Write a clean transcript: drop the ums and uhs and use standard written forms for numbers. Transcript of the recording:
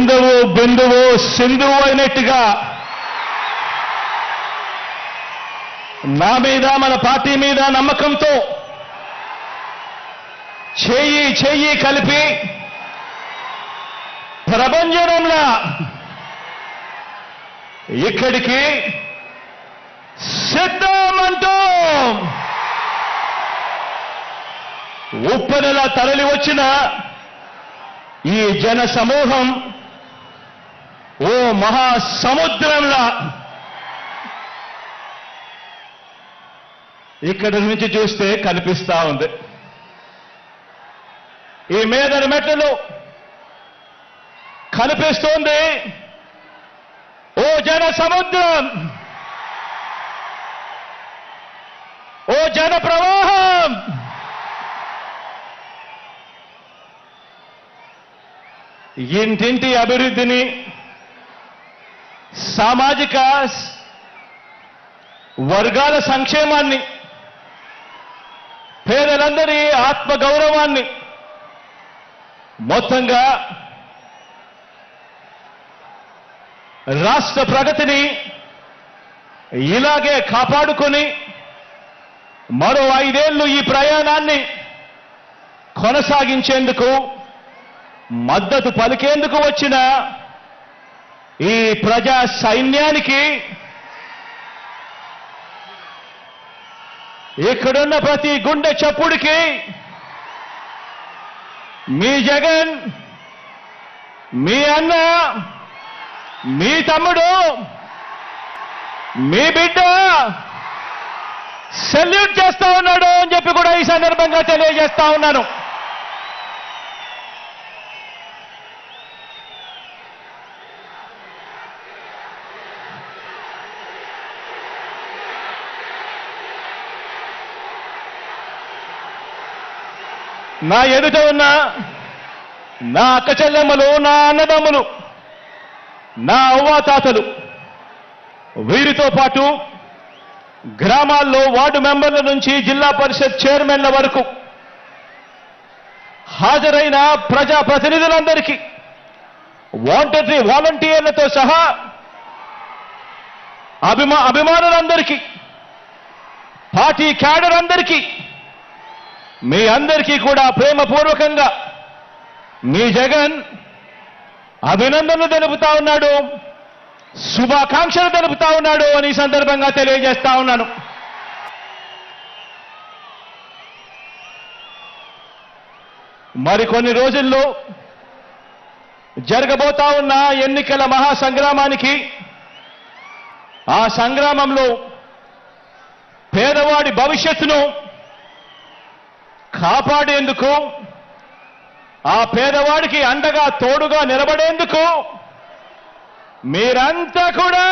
బిందువు బిందువు సింధువు అయినట్టుగా నా మీద మన పార్టీ మీద నమ్మకంతో చేయి చేయి కలిపి ప్రభంజనంలా ఇక్కడికి సిద్ధమంటూ ఉప్పెనలా తరలి వచ్చిన ఈ జన సమూహం ఓ మహాసముద్రంలా ఇక్కడి నుంచి చూస్తే కనిపిస్తా ఉంది. ఈ మేదరి మెట్లలో కనిపిస్తోంది ఓ జన సముద్రం, ఓ జన ప్రవాహం. ఇంటింటి అభివృద్ధిని, సామాజిక వర్గాల సంక్షేమాన్ని, పేదలందరి ఆత్మగౌరవాన్ని, మొత్తంగా రాష్ట్ర ప్రగతిని ఇలాగే కాపాడుకొని మరో 5 ఏళ్లు ఈ ప్రయాణాన్ని కొనసాగించేందుకు మద్దతు పలికేందుకు వచ్చిన ఈ ప్రజా సైన్యానికి ఇక్కడున్న ప్రతి గుండె చప్పుడికి మీ జగన్, మీ అన్న, మీ తమ్ముడు, మీ బిడ్డ సెల్యూట్ చేస్తా ఉన్నాడు అని చెప్పి కూడా ఈ సందర్భంగా తెలియజేస్తా ఉన్నాను. నా ఎదుట ఉన్న నా అక్క చెల్లెమ్మలు, నా అన్నదమ్ములు, నా అవ్వాతాతలు, వీరితో పాటు గ్రామాల్లో వార్డు మెంబర్ల నుంచి జిల్లా పరిషత్ చైర్మన్ల వరకు హాజరైన ప్రజా ప్రతినిధులందరికీ, వాలంటీర్లతో సహా అభిమానులందరికీ, పార్టీ క్యాడర్ అందరికీ, మీ అందరికీ కూడా ప్రేమపూర్వకంగా మీ జగన్ అభినందనలు తెలుపుతా ఉన్నాడు, శుభాకాంక్షలు తెలుపుతా ఉన్నాడు అని ఈ సందర్భంగా తెలియజేస్తా ఉన్నాను. మరికొన్ని రోజుల్లో జరగబోతా ఉన్న ఎన్నికల మహాసంగ్రామానికి, ఆ సంగ్రామంలో పేదవాడి భవిష్యత్తును కాపాడేందుకు, ఆ పేదవాడికి అండగా తోడుగా నిలబడేందుకు మీరంతా కూడా